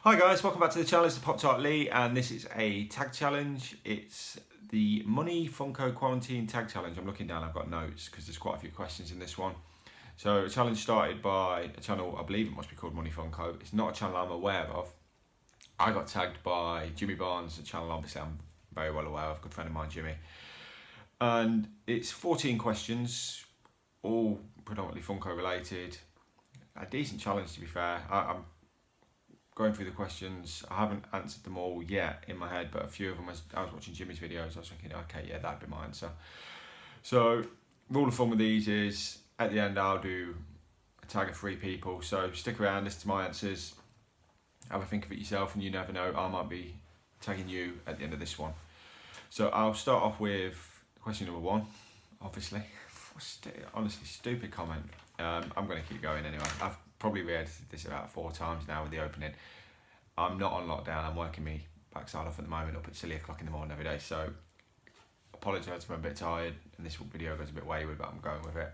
Hi guys, welcome back to the channel. It's the Pop Tart Lee, and this is a tag challenge. It's the Money Funko Quarantine Tag Challenge. I'm looking down, I've got notes because there's quite a few questions in this one. So a challenge started by a channel, I believe it must be called Money Funko. It's not a channel I'm aware of. I got tagged by Jimmy Barnes, a channel obviously I'm very well aware of, a good friend of mine, Jimmy. And it's 14 questions, all predominantly Funko related. A decent challenge, to be fair. I'm going through the questions. I haven't answered them all yet in my head, but a few of them, as I was watching Jimmy's videos, I was thinking, okay, yeah, that'd be my answer. So, rule of thumb with these is, at the end I'll do a tag of 3 people, so stick around, listen to my answers, have a think of it yourself, and you never know, I might be tagging you at the end of this one. So I'll start off with question number 1, obviously. Honestly, stupid comment. I'm going to keep going anyway. I've probably re-edited this about 4 times now with the opening. I'm not on lockdown. I'm working me backside off at the moment, up at silly o'clock in the morning every day. So apologise if I'm a bit tired and this video goes a bit wayward, but I'm going with it.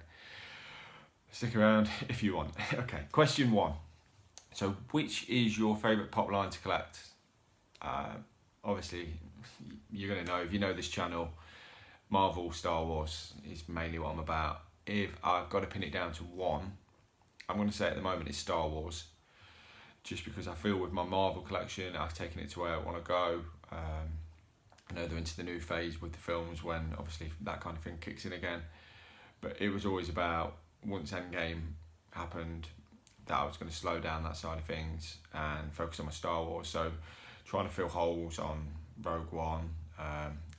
Stick around if you want. Okay, question 1. So which is your favourite pop line to collect? Obviously, you're going to know, if you know this channel, Marvel, Star Wars is mainly what I'm about. If I've got to pin it down to one, I'm going to say at the moment it's Star Wars, just because I feel with my Marvel collection I've taken it to where I want to go. I know they're into the new phase with the films when obviously that kind of thing kicks in again, but it was always about, once Endgame happened, that I was going to slow down that side of things and focus on my Star Wars. So trying to fill holes on Rogue One,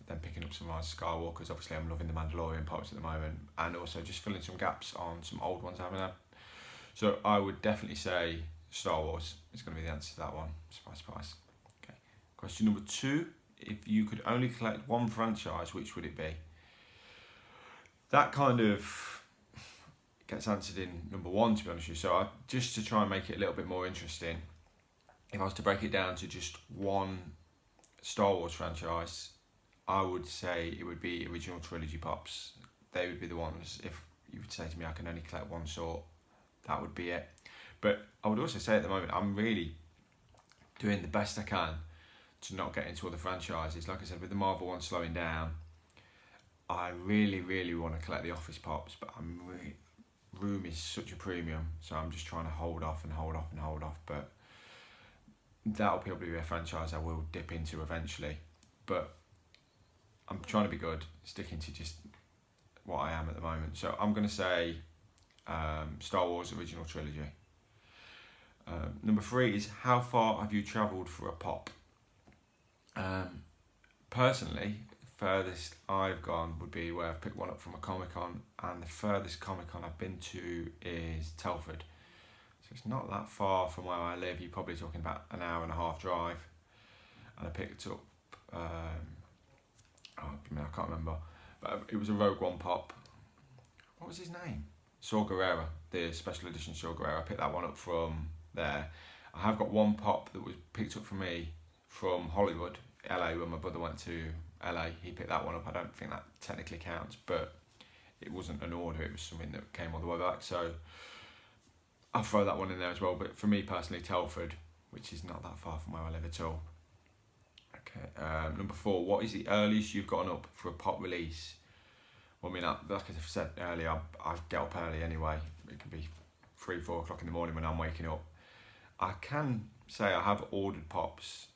then picking up some Rise of Skywalkers. Obviously I'm loving the Mandalorian pops at the moment, and also just filling some gaps on some old ones I haven't had. So I would definitely say Star Wars is going to be the answer to that one. Surprise, surprise. Okay. Question number 2. If you could only collect one franchise, which would it be? That kind of gets answered in number 1, to be honest with you. So just to try and make it a little bit more interesting, if I was to break it down to just one Star Wars franchise, I would say it would be original trilogy pops. They would be the ones, if you would say to me I can only collect one sort, that would be it. But I would also say at the moment I'm really doing the best I can to not get into other franchises. Like I said, with the Marvel one slowing down, I really want to collect the Office pops, but room is such a premium, so I'm just trying to hold off. But that'll probably be a franchise I will dip into eventually. But I'm trying to be good, sticking to just what I am at the moment. So I'm going to say Star Wars original trilogy. Number 3 is, how far have you travelled for a pop? Personally, furthest I've gone would be where I've picked one up from a Comic-Con, and the furthest Comic-Con I've been to is Telford. So it's not that far from where I live. You're probably talking about an hour and a half drive. And I picked up, I can't remember, but it was a Rogue One pop. What was his name? Saw Gerrera, the special edition Saw Gerrera. I picked that one up from there. I have got one pop that was picked up for me from Hollywood, LA, when my brother went to LA. He picked that one up. I don't think that technically counts, but it wasn't an order, it was something that came all the way back. So I'll throw that one in there as well. But for me personally, Telford, which is not that far from where I live at all. Okay, number 4, what is the earliest you've gotten up for a pop release? Well, I mean, like I've said earlier, I get up early anyway. It can be 3, 4 o'clock in the morning when I'm waking up. I can say I have ordered pops,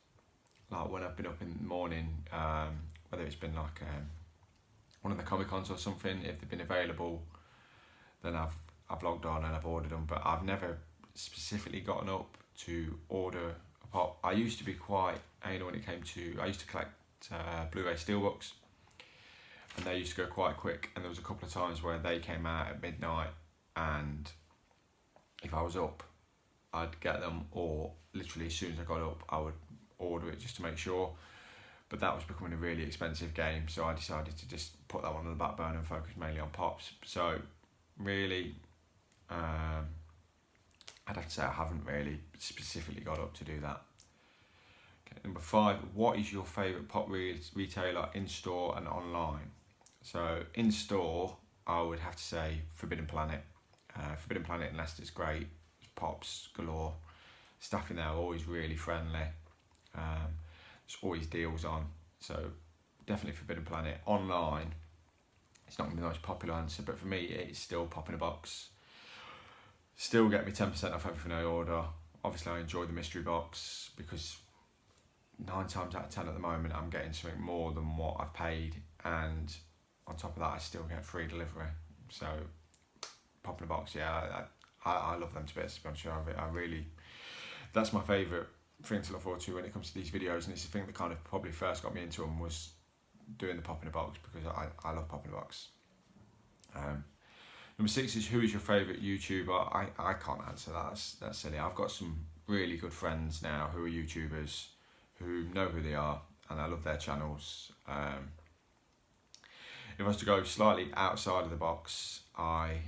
like when I've been up in the morning, whether it's been like one of the Comic-Cons or something. If they've been available, then I've logged on and I've ordered them, but I've never specifically gotten up to order a pop. I used to be quite anal when it came to, I used to collect Blu-ray steelbooks, and they used to go quite quick, and there was a couple of times where they came out at midnight, and if I was up, I'd get them, or literally as soon as I got up, I would order it just to make sure. But that was becoming a really expensive game, so I decided to just put that one on the back burner and focus mainly on pops. So really, I'd have to say I haven't really specifically got up to do that. Okay, number 5, what is your favourite pop retailer in store and online? So in store, I would have to say Forbidden Planet. Forbidden Planet in Leicester's great, pops galore. Staff in there are always really friendly. There's always deals on. So definitely Forbidden Planet. Online, it's not going to be the most popular answer, but for me, it's still Pop in a Box. Still get me 10% off everything I order. Obviously, I enjoy the mystery box because 9 times out of 10 at the moment, I'm getting something more than what I've paid, and on top of that, I still get free delivery. So, Pop in a Box, yeah, I love them to bits. To be honest with you, I really, that's my favourite thing to look forward to when it comes to these videos, and it's the thing that kind of probably first got me into them was doing the Pop in a Box because I love Pop in a Box. Number 6 is, who is your favourite YouTuber? I can't answer that. That's silly. I've got some really good friends now who are YouTubers who know who they are, and I love their channels. If I was to go slightly outside of the box, I'm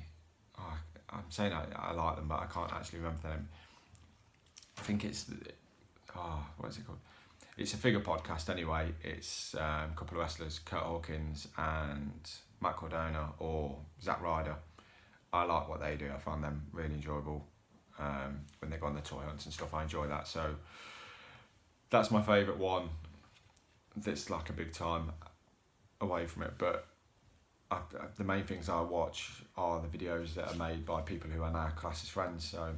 saying I like them, but I can't actually remember them. I think it's what is it called? It's a figure podcast anyway. It's a couple of wrestlers, Kurt Hawkins and Matt Cardona or Zack Ryder. I like what they do. I find them really enjoyable when they go on the toy hunts and stuff. I enjoy that. So that's my favourite one. That's like a big time away from it. But the main things I watch are the videos that are made by people who are now classed as friends. So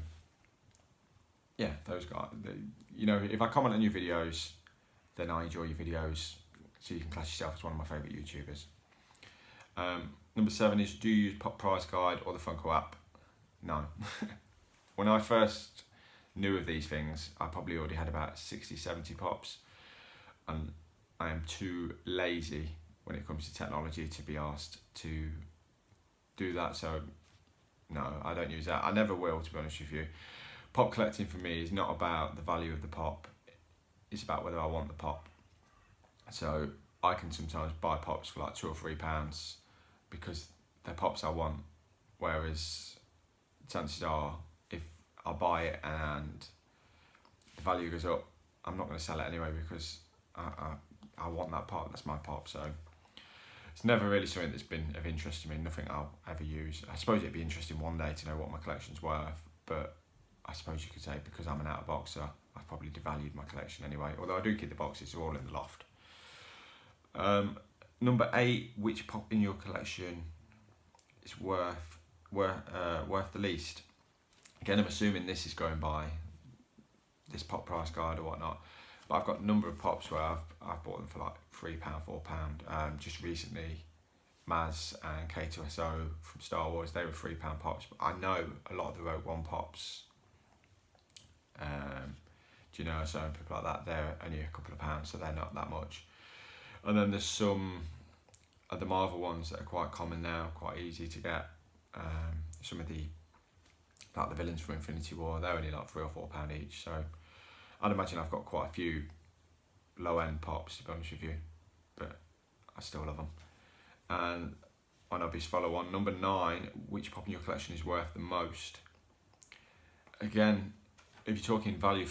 yeah, those guys. You know, if I comment on your videos, then I enjoy your videos. So you can class yourself as one of my favourite YouTubers. Number 7 is, do you use Pop Price Guide or the Funko app? No. When I first knew of these things, I probably already had about 60, 70 pops, and I am too lazy when it comes to technology to be asked to do that. So no, I don't use that. I never will, to be honest with you. Pop collecting for me is not about the value of the pop. It's about whether I want the pop. So I can sometimes buy pops for like £2 or £3 because they're pops I want, whereas chances are if I buy it and the value goes up, I'm not going to sell it anyway because I want that pop. That's my pop. So it's never really something that's been of interest to me. Nothing I'll ever use. I suppose it'd be interesting one day to know what my collection's worth, but I suppose you could say because I'm an out of boxer, I've probably devalued my collection anyway. Although I do keep the boxes, they're all in the loft. Number 8, which pop in your collection is worth the least? Again, I'm assuming this is going by this Pop Price Guide or whatnot, but I've got a number of pops where I've bought them for like £3, £4. Just recently, Maz and K2SO from Star Wars, they were £3 pops, but I know a lot of the Rogue One pops, so people like that, they're only a couple of pounds, so they're not that much. And then there's some of the Marvel ones that are quite common now, quite easy to get. Some of the villains from Infinity War, they're only like £3 or £4 each. So I'd imagine I've got quite a few low-end pops, to be honest with you, but I still love them. And on obvious follow-on, number 9, which pop in your collection is worth the most? Again, if you're talking value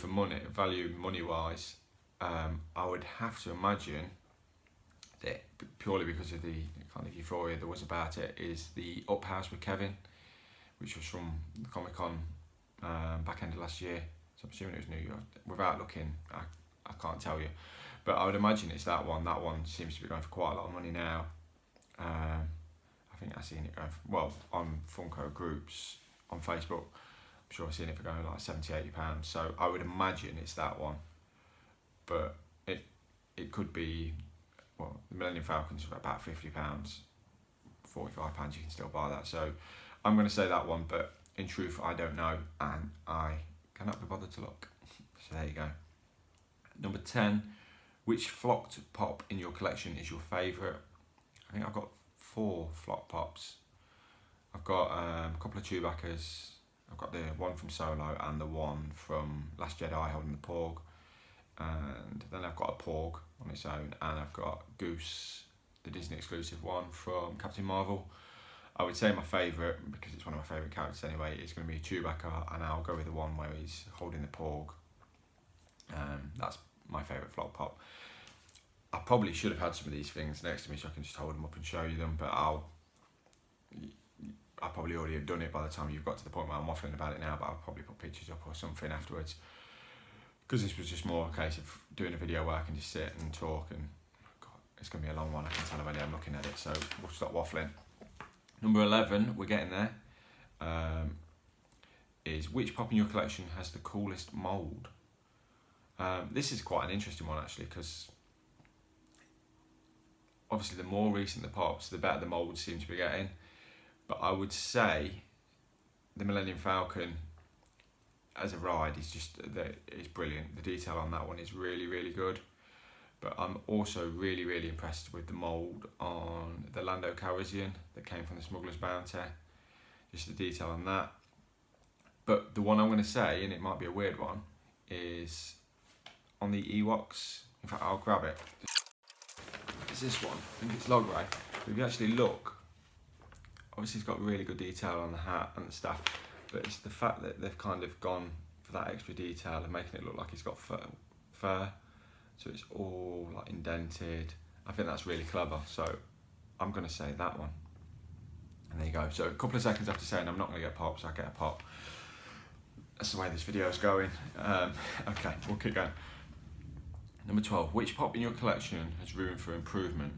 money-wise, I would have to imagine that purely because of the kind of euphoria there was about it, is the Up House with Kevin, which was from the Comic-Con back end of last year. So I'm assuming it was New York. Without looking, I can't tell you. But I would imagine it's that one. That one seems to be going for quite a lot of money now. I think I've seen it going on Funko groups on Facebook. I'm sure I've seen it for going like £70, £80. So I would imagine it's that one. But it could be, the Millennium Falcon's for about £50, £45, you can still buy that. So I'm going to say that one, but in truth, I don't know, and I cannot be bothered to look. So there you go. Number 10, which flocked pop in your collection is your favourite? I think I've got 4 flock pops. I've got a couple of Chewbaccas. I've got the one from Solo and the one from Last Jedi holding the Porg. And then I've got a Porg on its own, and I've got Goose, the Disney exclusive one from Captain Marvel. I would say my favourite, because it's one of my favourite characters anyway, is going to be Chewbacca, and I'll go with the one where he's holding the Porg. That's my favourite flock pop. I probably should have had some of these things next to me so I can just hold them up and show you them, but I'll probably already have done it by the time you've got to the point where I'm waffling about it now, but I'll probably put pictures up or something afterwards. because this was just more a case of doing a video where I can just sit and talk, and God, it's going to be a long one, I can tell already, I'm looking at it, so we'll stop waffling. Number 11, we're getting there, is which pop in your collection has the coolest mould? This is quite an interesting one actually, because obviously the more recent the pops, the better the mould seems to be getting, but I would say the Millennium Falcon as a ride is just, it's brilliant. The detail on that one is really, really good. But I'm also really, really impressed with the mould on the Lando Calrissian that came from the Smuggler's Bounty. Just the detail on that. But the one I'm going to say, and it might be a weird one, is on the Ewoks. In fact, I'll grab it. It's this one. I think it's Logray. If you actually look, obviously it's got really good detail on the hat and the stuff. But it's the fact that they've kind of gone for that extra detail and making it look like it's got fur, so it's all like indented. I think that's really clever, so I'm going to say that one. And there you go. So a couple of seconds after saying I'm not going to get pops, I get a pop. That's the way this video is going. Okay, we'll keep going. Number 12, which pop in your collection has room for improvement?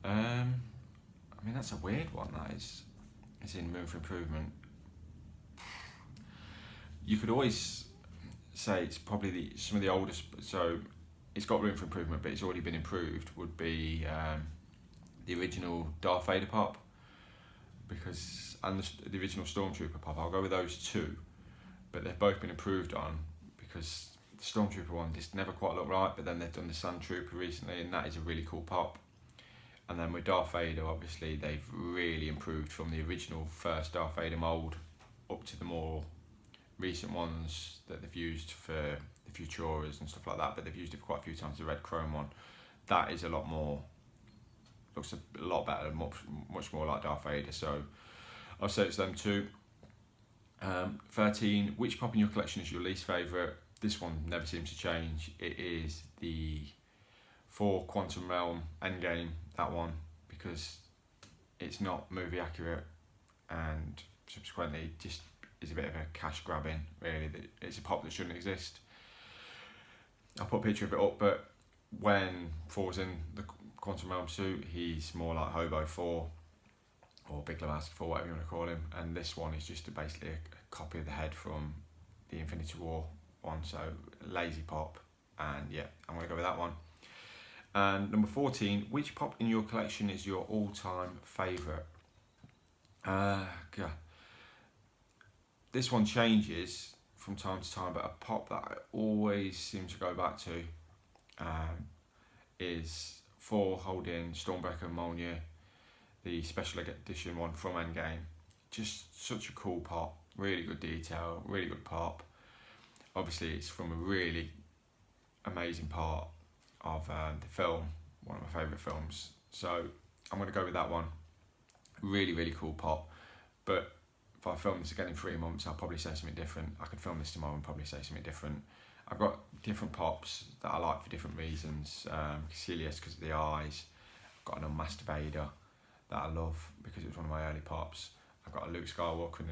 I mean, that's a weird one, that is. It's in room for improvement. You could always say it's probably some of the oldest, so it's got room for improvement, but it's already been improved, would be the original Darth Vader pop, and the original Stormtrooper pop. I'll go with those two, but they've both been improved on, because the Stormtrooper one just never quite looked right, but then they've done the Sand Trooper recently, and that is a really cool pop. And then with Darth Vader, obviously, they've really improved from the original first Darth Vader mould up to the more recent ones that they've used for the Futuras and stuff like that, but they've used it quite a few times, the red chrome one. That is a lot more, looks a lot better, much more like Darth Vader, so I'll say it's them two. 13, which pop in your collection is your least favourite? This one never seems to change. It is the 4 Quantum Realm Endgame, that one, because it's not movie accurate, and subsequently just is a bit of a cash grabbing, really. It's a pop that shouldn't exist. I'll put a picture of it up, but when 4's in the Quantum Realm suit, he's more like Hobo 4, or Big Lebowski 4, whatever you want to call him, and this one is just basically a copy of the head from the Infinity War one, so lazy pop, and yeah, I'm going to go with that one. And number 14, which pop in your collection is your all-time favourite? This one changes from time to time, but a pop that I always seem to go back to is 4 holding Stormbreaker and Mjolnir, the special edition one from Endgame. Just such a cool pop, really good detail, really good pop. Obviously, it's from a really amazing part of the film, one of my favourite films, so I'm going to go with that one. Really, really cool pop, but if I film this again in 3 months, I'll probably say something different. I could film this tomorrow and probably say something different. I've got different pops that I like for different reasons. Caecilius because of the eyes. I've got an Unmasked Vader that I love because it was one of my early pops. I've got a Luke Skywalker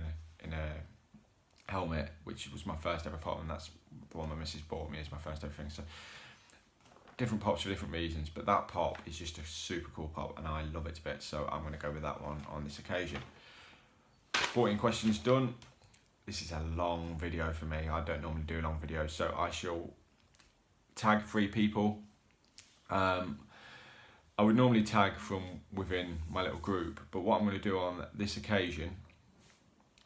in a helmet, which was my first ever pop, and that's the one my missus bought me as my first ever thing. So different pops for different reasons, but that pop is just a super cool pop and I love it to bits, so I'm going to go with that one on this occasion. 14 questions done. This is a long video for me. I don't normally do long videos, so I shall tag 3 people. I would normally tag from within my little group, but what I'm going to do on this occasion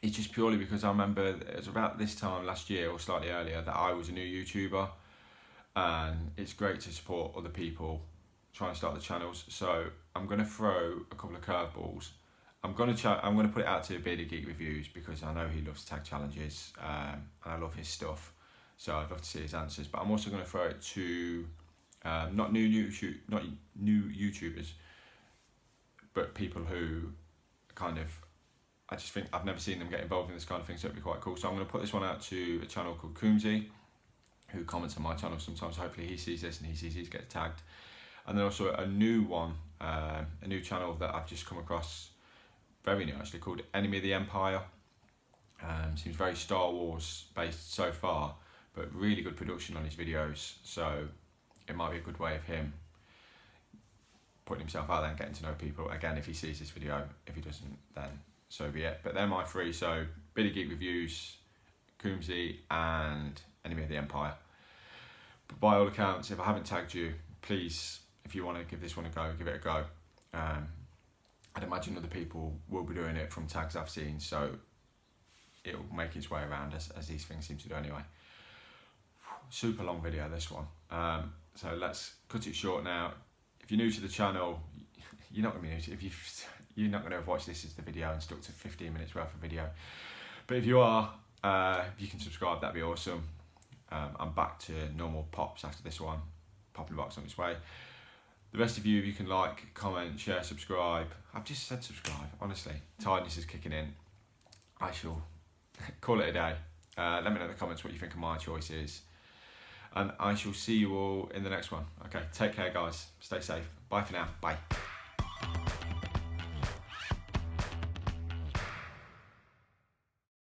is just purely because I remember it was about this time last year or slightly earlier that I was a new YouTuber, and it's great to support other people trying to start the channels. So I'm going to throw a couple of curveballs. I'm going to put it out to Bearded Geek Reviews because I know he loves tag challenges, and I love his stuff, so I'd love to see his answers. But I'm also going to throw it to not new YouTubers, but people who kind of, I just think I've never seen them get involved in this kind of thing, so it'd be quite cool. So I'm going to put this one out to a channel called Coomsy, who comments on my channel sometimes. Hopefully he sees this and he sees these get tagged. And then also a new one, a new channel that I've just come across, very new actually, called Enemy of the Empire. Seems very Star Wars based so far, but really good production on his videos, so it might be a good way of him putting himself out there and getting to know people. Again, if he sees this video, if he doesn't, then so be it. But they're my three, so Billy Geek Reviews, Coombsy, and Enemy of the Empire. But by all accounts, if I haven't tagged you, please, if you want to give this one a go, give it a go. I'd imagine other people will be doing it from tags I've seen, so it'll make its way around as these things seem to do anyway. Super long video, this one. So let's cut it short now. If you're new to the channel, you're not going to be new to it. You're not going to have watched this as the video and stuck to 15 minutes worth of video. But if you are, if you can subscribe, that'd be awesome. I'm back to normal pops after this one. Pop in the box on its way. The rest of you, if you can like, comment, share, subscribe. I've just said subscribe, honestly. Tiredness is kicking in. I shall call it a day. Let me know in the comments what you think of my choices. And I shall see you all in the next one. Okay, take care, guys. Stay safe. Bye for now. Bye.